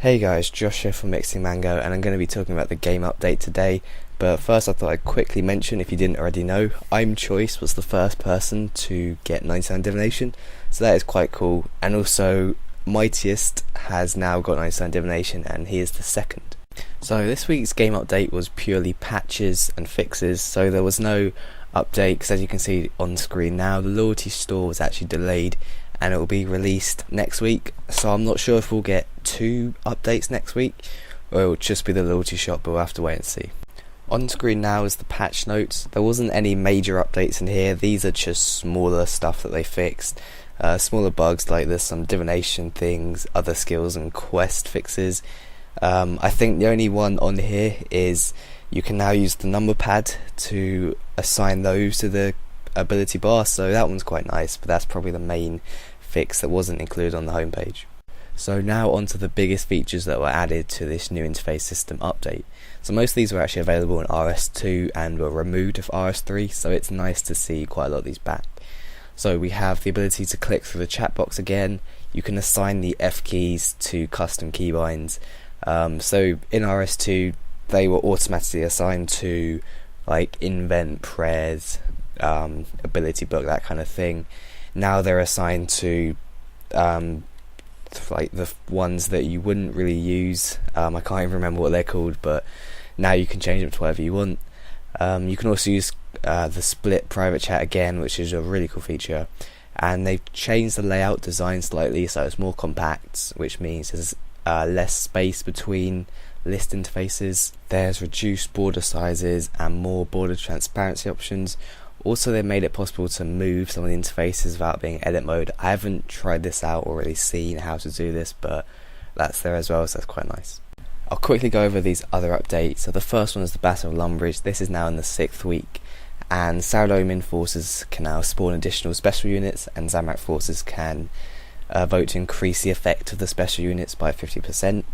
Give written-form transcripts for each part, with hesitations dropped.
Hey guys, Josh here from Mixing Mango, and I'm going to be talking about the game update today. But first I thought I'd quickly mention, if you didn't already know, I'm Choice was the first person to get 99 Divination, so that is quite cool. And also Mightiest has now got 99 Divination, and he is the second. So this week's game update was purely patches and fixes, so there was no update, because as you can see on screen now, the loyalty store was actually delayed and it will be released next week. So I'm not sure if we'll get 2 updates next week or it will just be the loyalty shop, but we'll have to wait and see. On screen now is the patch notes. There wasn't any major updates in here. These are just smaller stuff that they fixed, smaller bugs, like there's some divination things, other skills and quest fixes. I think the only one on here is you can now use the number pad to assign those to the ability bar, so that one's quite nice, but that's probably the main fix that wasn't included on the homepage. So now onto the biggest features that were added to this new interface system update. So most of these were actually available in RS2 and were removed of RS3, so it's nice to see quite a lot of these back. So we have the ability to click through the chat box again. You can assign the F keys to custom keybinds. So in RS2 they were automatically assigned to like invent, prayers, ability book, that kind of thing. Now they're assigned to like the ones that you wouldn't really use. I can't even remember what they're called, but now you can change them to whatever you want. You can also use the split private chat again, which is a really cool feature, and they've changed the layout design slightly so it's more compact, which means there's less space between list interfaces. There's reduced border sizes and more border transparency options. Also, they made it possible to move some of the interfaces without being edit mode. I haven't tried this out or really seen how to do this, but that's there as well, so that's quite nice. I'll quickly go over these other updates. So the first one is the Battle of Lumbridge. This is now in the 6th week, and Saudomin forces can now spawn additional special units, and Zamorak forces can vote to increase the effect of the special units by 50%.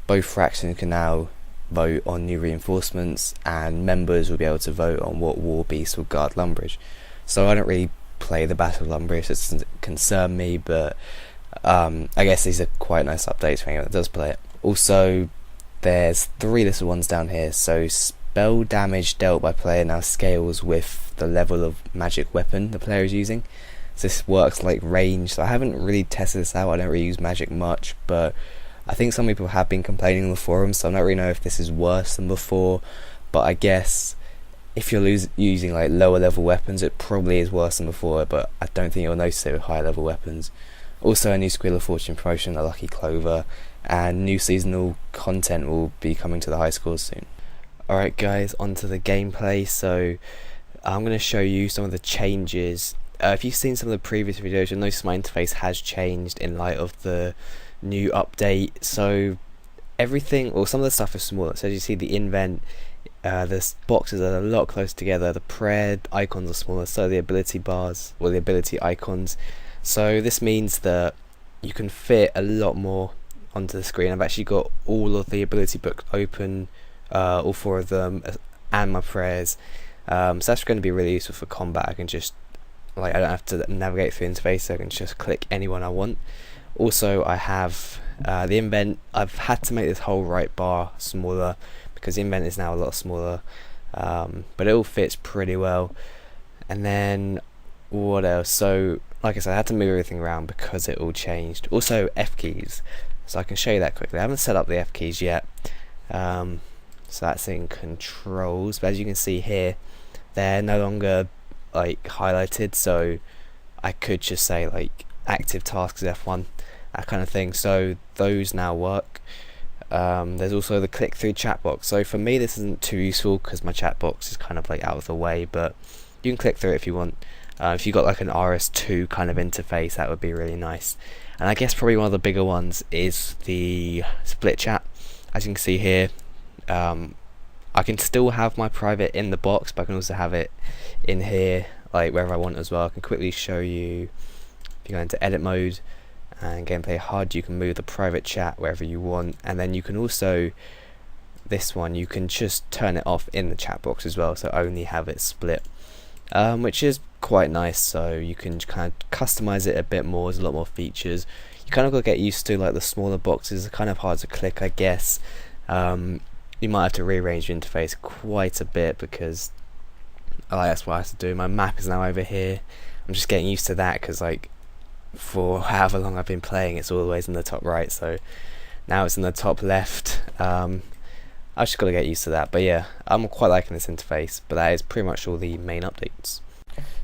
Both fractions can now vote on new reinforcements, and members will be able to vote on what war beast will guard Lumbridge. So I don't really play the Battle of Lumbridge, so it doesn't concern me, but I guess these are quite nice updates for anyone that does play it. Also, there's 3 little ones down here. So spell damage dealt by player now scales with the level of magic weapon the player is using. So this works like range, so I haven't really tested this out. I don't really use magic much, but I think some people have been complaining on the forums, so I don't really know if this is worse than before, but I guess if you're using like lower level weapons, it probably is worse than before, but I don't think you'll notice it with higher level weapons. Also, a new Squeal of Fortune promotion, a Lucky Clover, and new seasonal content will be coming to the high scores soon. Alright guys, onto the gameplay. So I'm going to show you some of the changes. If you've seen some of the previous videos, you'll notice my interface has changed in light of the new update. So everything, or some of the stuff is smaller. So as you see, the invent, the boxes are a lot closer together. The prayer icons are smaller, so the ability bars, or the ability icons. So this means that you can fit a lot more onto the screen. I've actually got all of the ability books open, all 4 of them, and my prayers. So that's going to be really useful for combat. I can just, like, I don't have to navigate through the interface, so I can just click anyone I want. Also, I have the invent. I've had to make this whole right bar smaller because the invent is now a lot smaller, but it all fits pretty well. And then what else? So like I said, I had to move everything around because it all changed. Also, F keys, so I can show you that quickly. I haven't set up the F keys yet, so that's in controls, but as you can see here, they're no longer like highlighted, so I could just say like active tasks F1, that kind of thing. So those now work. There's also the click through chat box. So for me this isn't too useful because my chat box is kind of like out of the way, but you can click through it if you want. If you got like an RS2 kind of interface, that would be really nice. And I guess probably one of the bigger ones is the split chat. As you can see here, I can still have my private in the box, but I can also have it in here, like wherever I want as well. I can quickly show you. If you go into edit mode and gameplay HUD, you can move the private chat wherever you want, and then you can also, this one, you can just turn it off in the chat box as well, so only have it split. which is quite nice. So you can kind of customize it a bit more. There's a lot more features. You kind of got to get used to like the smaller boxes are kind of hard to click, I guess. You might have to rearrange your interface quite a bit because that's what I have to do. My map is now over here. I'm just getting used to that because like for however long I've been playing, it's always in the top right. So now it's in the top left. I just got to get used to that. But yeah, I'm quite liking this interface. But that is pretty much all the main updates.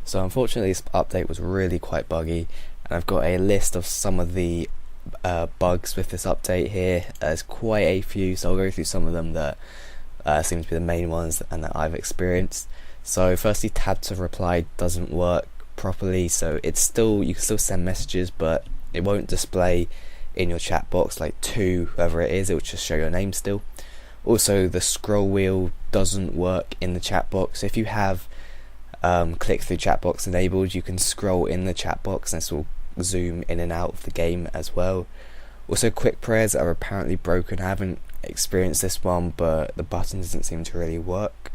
So unfortunately, this update was really quite buggy, and I've got a list of some of the bugs with this update here. There's quite a few, so I'll go through some of them that seem to be the main ones and that I've experienced. So firstly, tab to reply doesn't work properly, so it's still, you can still send messages, but it won't display in your chat box like to whoever it is. It will just show your name still. Also, the scroll wheel doesn't work in the chat box. If you have click through chat box enabled, you can scroll in the chat box and this will zoom in and out of the game as well. Also, quick prayers are apparently broken. I haven't experienced this one, but the button doesn't seem to really work.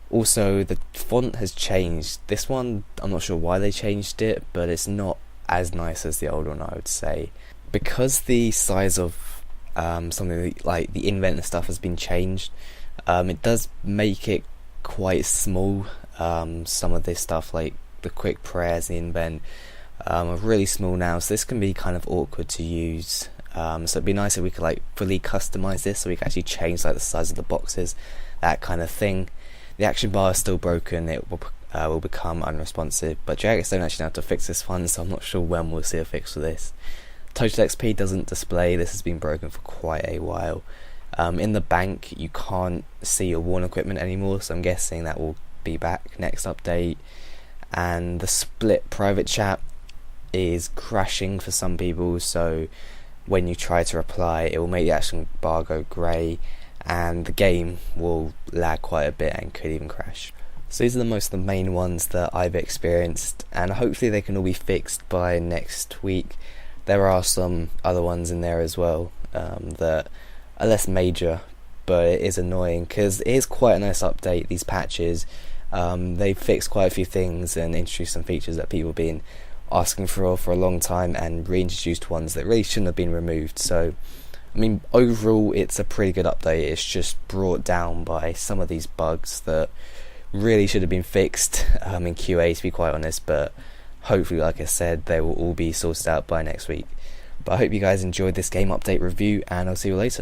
Also, the font has changed. This one, I'm not sure why they changed it, but it's not as nice as the old one, I would say. Because the size of something like the invent and stuff has been changed, it does make it quite small. Some of this stuff like the quick prayers, the invent, are really small now, so this can be kind of awkward to use. So it'd be nice if we could like fully customize this, so we can actually change like the size of the boxes, that kind of thing. The action bar is still broken. It will become unresponsive, but Jagex don't actually have to fix this one, so I'm not sure when we'll see a fix for this. Total XP doesn't display. This has been broken for quite a while. In the bank, you can't see your worn equipment anymore, so I'm guessing that will be back next update. And the split private chat is crashing for some people, so when you try to reply, it will make the action bar go grey, and the game will lag quite a bit and could even crash. So these are the main ones that I've experienced, and hopefully they can all be fixed by next week. There are some other ones in there as well that are less major, but it is annoying because it is quite a nice update, these patches. They've fixed quite a few things and introduced some features that people have been asking for a long time, and reintroduced ones that really shouldn't have been removed. So I mean, overall it's a pretty good update. It's just brought down by some of these bugs that really should have been fixed in QA, to be quite honest, but hopefully, like I said, they will all be sorted out by next week. But I hope you guys enjoyed this game update review, and I'll see you later.